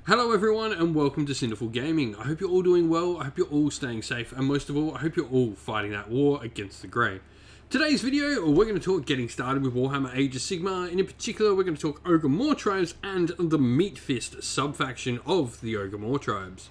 Hello everyone and welcome to Cinderful Gaming. I hope you're all doing well, I hope you're all staying safe, and most of all, I hope you're all fighting that war against the Grey. Today's video, we're going to talk getting started with Warhammer Age of Sigmar, and in particular we're going to talk Ogor Mawtribes and the Meatfist sub-faction of the Ogor Mawtribes.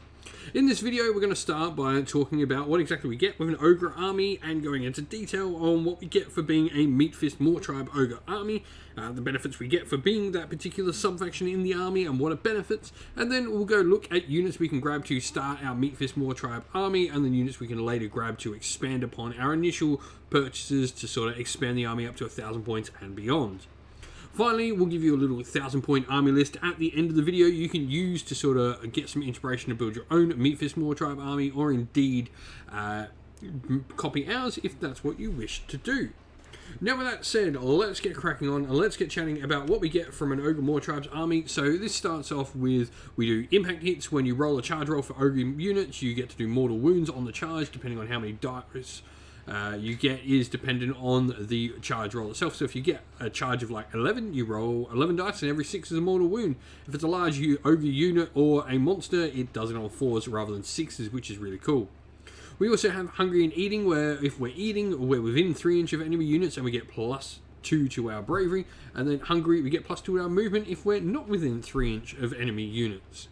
In this video, we're going to start by talking about what exactly we get with an Ogre army and going into detail on what we get for being a Meatfist Mawtribe Ogre army, the benefits we get for being that particular sub-faction in the army and what it benefits, and then we'll go look at units we can grab to start our Meatfist Mawtribe army, and then units we can later grab to expand upon our initial purchases to sort of expand the army up to 1,000 points and beyond. Finally, we'll give you a little 1,000-point army list at the end of the video you can use to sort of get some inspiration to build your own Meatfist Mawtribe army, or indeed copy ours if that's what you wish to do. Now with that said, let's get cracking on and let's get chatting about what we get from an Ogor Mawtribes army. So this starts off with, we do impact hits. When you roll a charge roll for Ogre units, you get to do mortal wounds on the charge, depending on how many dice you get is dependent on the charge roll itself. So if you get a charge of like 11, you roll 11 dice and every 6 is a mortal wound. If it's a large ogre unit or a monster, it does it on 4s rather than 6s, which is really cool. We also have Hungry and Eating, where if we're eating, we're within 3 inch of enemy units and we get +2 to our bravery. And then Hungry, we get +2 to our movement if we're not within 3 inch of enemy units.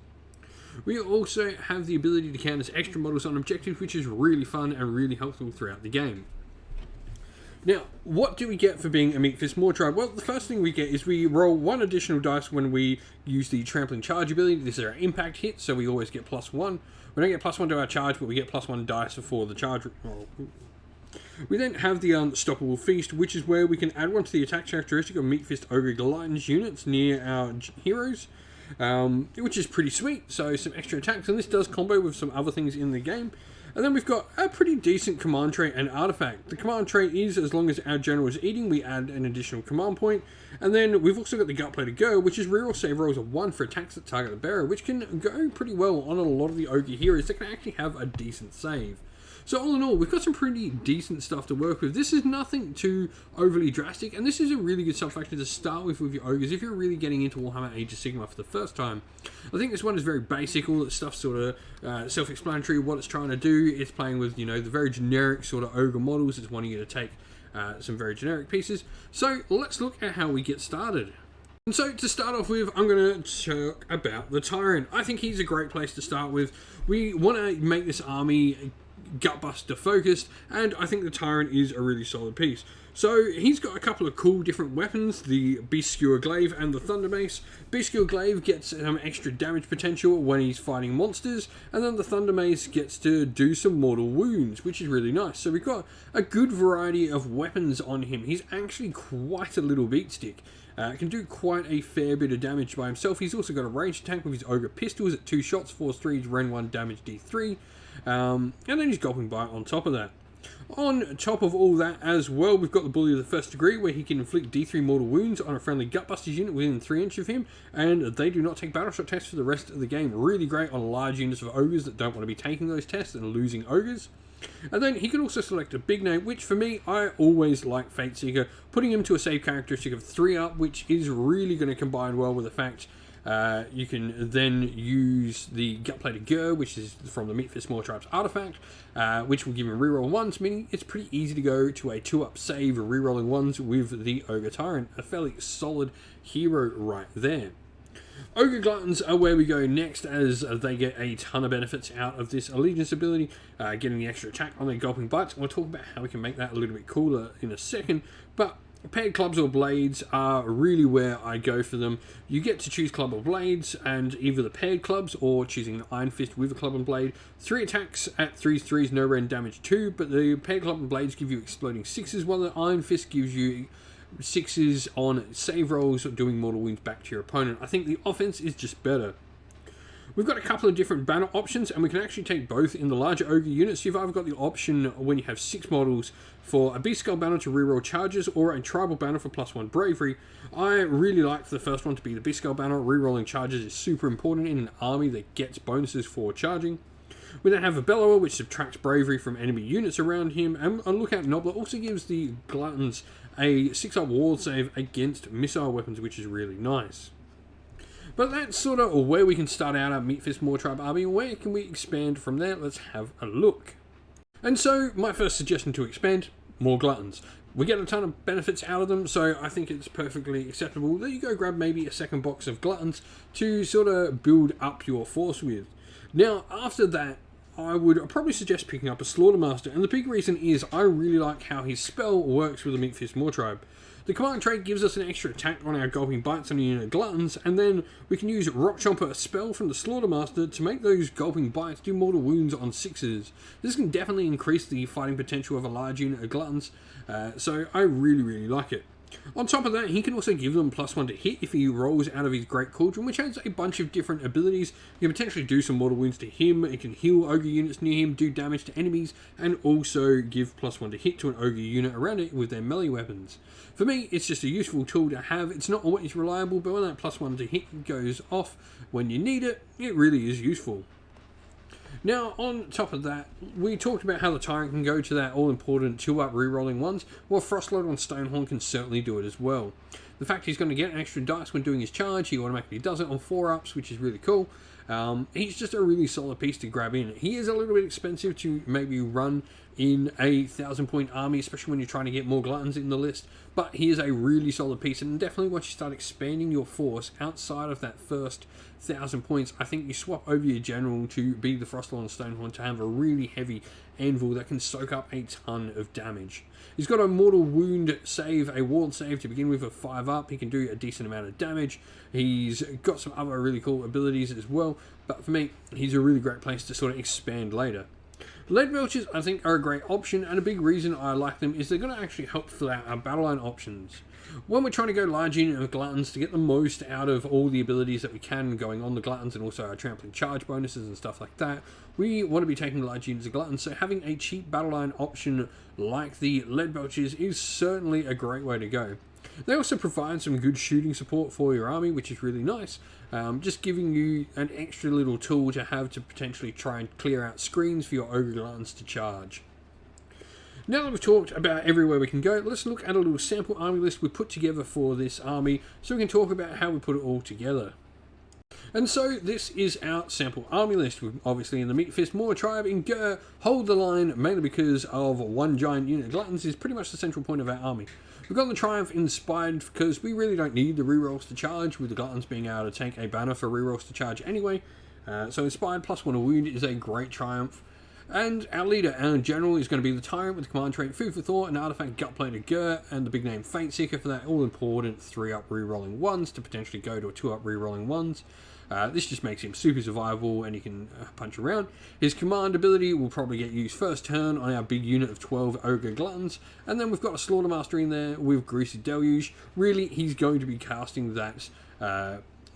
We also have the ability to count as extra models on objectives, which is really fun and really helpful throughout the game. Now, what do we get for being a Meatfist Mawtribe? Well, the first thing we get is we roll 1 additional dice when we use the Trampling Charge ability. This is our impact hit, so we always get +1. We don't get +1 to our charge, but we get +1 dice for the charge roll. We then have the Unstoppable Feast, which is where we can add one to the attack characteristic of Meatfist Ogre Gluttons units near our heroes. Which is pretty sweet, so some extra attacks, and this does combo with some other things in the game. And then we've got a pretty decent command trait and artifact. The command trait is, as long as our general is eating, we add an additional command point. And then we've also got the Gutplated Go, which is reroll save rolls of 1 for attacks that target the bearer, which can go pretty well on a lot of the ogre heroes that can actually have a decent save. So all in all, we've got some pretty decent stuff to work with. This is nothing too overly drastic, and this is a really good sub-faction to start with your ogres if you're really getting into Warhammer Age of Sigmar for the first time. I think this one is very basic. All that stuff's sort of self-explanatory. What it's trying to do, it's playing with, you know, the very generic sort of ogre models. It's wanting you to take some very generic pieces. So let's look at how we get started. And so to start off with, I'm going to talk about the Tyrant. I think he's a great place to start with. We want to make this army gutbuster focused, and I think the Tyrant is a really solid piece. So he's got a couple of cool different weapons, the Beast Skewer Glaive and the Thunder Mace. Beast Skewer Glaive gets some extra damage potential when he's fighting monsters, and then the Thunder Mace gets to do some mortal wounds, which is really nice. So we've got a good variety of weapons on him. He's actually quite a little beat stick. Can do quite a fair bit of damage by himself. He's also got a ranged attack with his Ogre Pistols at 2 shots, force 3, Ren 1, damage D3. And then he's Gulping Bite on top of that. On top of all that as well, we've got the Bully of the First Degree, where he can inflict D3 mortal wounds on a friendly Gutbusters unit within 3 inch of him, and they do not take battle shot tests for the rest of the game. Really great on large units of ogres that don't want to be taking those tests and losing ogres. And then he can also select a big name, which for me, I always like Fate Seeker, putting him to a save characteristic of 3 up, which is really going to combine well with the fact you can then use the Gutplated Go, which is from the Meatfist Mawtribes artifact, which will give him reroll 1s, meaning it's pretty easy to go to a 2-up save, rerolling 1s with the Ogre Tyrant. A fairly solid hero right there. Ogre Gluttons are where we go next, as they get a ton of benefits out of this Allegiance ability, getting the extra attack on their Gulping Bites. We'll talk about how we can make that a little bit cooler in a second, but paired clubs or blades are really where I go for them. You get to choose club or blades, and either the paired clubs or choosing the Iron Fist with a club and blade. 3 attacks at 3s, no rend, damage 2, but the paired club and blades give you exploding 6s, while the Iron Fist gives you 6s on save rolls or doing mortal wounds back to your opponent. I think the offense is just better. We've got a couple of different banner options, and we can actually take both in the larger ogre units. You've either got the option when you have 6 models for a Beast Skull banner to reroll charges, or a tribal banner for +1 bravery. I really like for the first one to be the Beast Skull banner. Rerolling charges is super important in an army that gets bonuses for charging. We then have a Bellower, which subtracts bravery from enemy units around him, and a Lookout Nobbler also gives the Gluttons a 6-up wall save against missile weapons, which is really nice. But that's sort of where we can start out our Meatfist Mawtribe army. Where can we expand from there? Let's have a look. And so, my first suggestion to expand, more gluttons. We get a ton of benefits out of them, so I think it's perfectly acceptable that you go grab maybe a second box of gluttons to sort of build up your force with. Now, after that, I would probably suggest picking up a Slaughtermaster, and the big reason is I really like how his spell works with the Meatfist Mawtribe. The command trait gives us an extra attack on our Gulping Bites on a unit of Gluttons, and then we can use Rock Chomper, a spell from the Slaughtermaster, to make those Gulping Bites do mortal wounds on 6s. This can definitely increase the fighting potential of a large unit of Gluttons, so I really like it. On top of that, he can also give them +1 to hit if he rolls out of his Great Cauldron, which has a bunch of different abilities. You can potentially do some mortal wounds to him, it can heal ogre units near him, do damage to enemies, and also give +1 to hit to an ogre unit around it with their melee weapons. For me, it's just a useful tool to have. It's not always reliable, but when that +1 to hit goes off when you need it, it really is useful. Now, on top of that, we talked about how the Tyrant can go to that all-important 2-up rerolling ones, while Frostlord on Stonehorn can certainly do it as well. The fact he's going to get an extra dice when doing his charge, he automatically does it on 4-ups, which is really cool. He's just a really solid piece to grab in. He is a little bit expensive to maybe run in a 1,000-point army, especially when you're trying to get more Gluttons in the list, but he is a really solid piece, and definitely once you start expanding your force outside of that first 1,000 points, I think you swap over your general to be the Frostlord and Stonehorn to have a really heavy anvil that can soak up a ton of damage. He's got a mortal wound save, a ward save to begin with, a 5-up. He can do a decent amount of damage. He's got some other really cool abilities as well, but for me, he's a really great place to sort of expand later. Lead Belchers, I think, are a great option, and a big reason I like them is they're going to actually help fill out our battle line options. When we're trying to go large unit of Gluttons to get the most out of all the abilities that we can going on the Gluttons and also our trampling charge bonuses and stuff like that, we want to be taking large units of Gluttons, so having a cheap battle line option like the Lead Belchers is certainly a great way to go. They also provide some good shooting support for your army, which is really nice. Just giving you an extra little tool to have to potentially try and clear out screens for your Ogre Gluttons to charge. Now that we've talked about everywhere we can go, let's look at a little sample army list we put together for this army so we can talk about how we put it all together. And so this is our sample army list. We're obviously in the Meatfist Mawtribe in Gur, hold the line mainly because of one giant unit of Gluttons is pretty much the central point of our army. We've got the Triumph inspired because we really don't need the rerolls to charge, with the Gluttons being able to take a banner for rerolls to charge anyway. So inspired +1 a wound is a great Triumph. And our leader, our general, is going to be the Tyrant with the command trait Food for Thought, an artifact Gutplated Gur, and the big name Fate Seeker for that all-important 3-up rerolling 1s to potentially go to a 2-up rerolling 1s. This just makes him super survivable and he can punch around. His command ability will probably get used first turn on our big unit of 12 Ogre Gluttons. And then we've got a Slaughtermaster in there with Greasy Deluge. Really, he's going to be casting that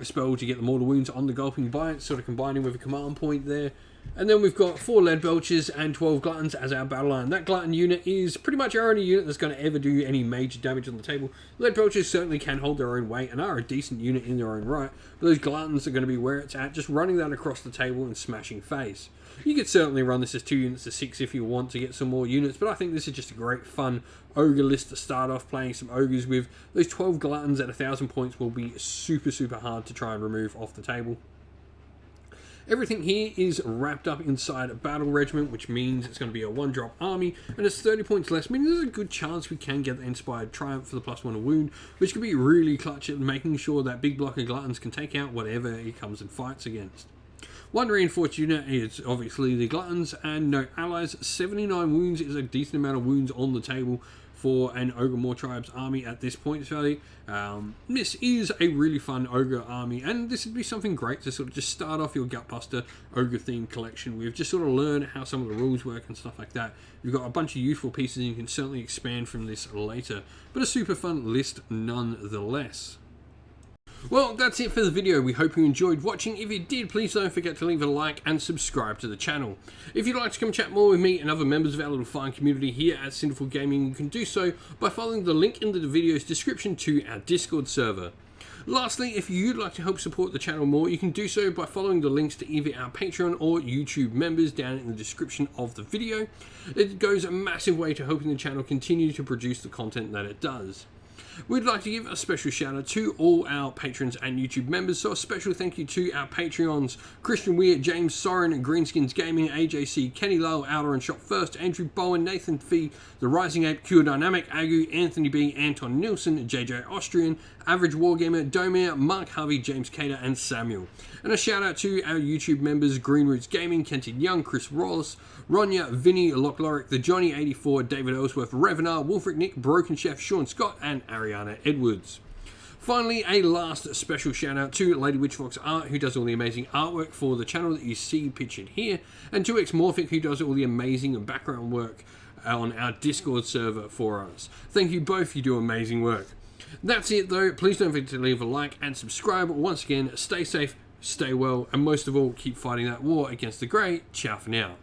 spell to get the mortal wounds on the Gulping Bites, sort of combining with a command point there. And then we've got 4 Lead Belchers and 12 Gluttons as our battle line. That Glutton unit is pretty much our only unit that's going to ever do any major damage on the table. Lead Belchers certainly can hold their own weight and are a decent unit in their own right, but those Gluttons are going to be where it's at, just running that across the table and smashing face. You could certainly run this as 2 units of 6 if you want to get some more units, but I think this is just a great fun ogre list to start off playing some ogres with. Those 12 Gluttons at 1,000 points will be super hard to try and remove off the table. Everything here is wrapped up inside a battle regiment, which means it's going to be a 1-drop army, and it's 30 points less, meaning there's a good chance we can get the inspired Triumph for the +1 a wound, which could be really clutch at making sure that big block of Gluttons can take out whatever he comes and fights against. 1 reinforced unit is obviously the Gluttons, and no allies. 79 wounds is a decent amount of wounds on the table for an Ogor Mawtribes army at this points value. This is a really fun ogre army, and this would be something great to sort of just start off your Gutbuster ogre themed collection with, just sort of learn how some of the rules work and stuff like that. You've got a bunch of useful pieces and you can certainly expand from this later, but a super fun list nonetheless. Well, that's it for the video. We hope you enjoyed watching. If you did, please don't forget to leave a like and subscribe to the channel. If you'd like to come chat more with me and other members of our little fine community here at Sinful Gaming, you can do so by following the link in the video's description to our Discord server. Lastly, if you'd like to help support the channel more, you can do so by following the links to either our Patreon or YouTube members down in the description of the video. It goes a massive way to helping the channel continue to produce the content that it does. We'd like to give a special shout out to all our patrons and YouTube members. So a special thank you to our Patreons: Christian Weir, James Soren, Greenskins Gaming, AJC, Kenny Lowell, Outer and Shop First, Andrew Bowen, Nathan Fee, The Rising Ape, Cure Dynamic, Agu, Anthony B, Anton Nilsson, JJ Austrian, Average Wargamer, Domir, Mark Harvey, James Cater, and Samuel. And a shout out to our YouTube members: Green Roots Gaming, Kenton Young, Chris Wallace, Ronya, Vinny, Lockloric, The Johnny84, David Ellsworth, Revenar, Wolfric Nick, Broken Chef, Sean Scott, and Ariana Edwards. Finally, a last special shout out to Lady Witchfox Art, who does all the amazing artwork for the channel that you see pictured here, and to Xmorphic, who does all the amazing background work on our Discord server for us. Thank you both, you do amazing work. That's it though. Please don't forget to leave a like and subscribe. Once again, stay safe, stay well, and most of all, keep fighting that war against the Grey. Ciao for now.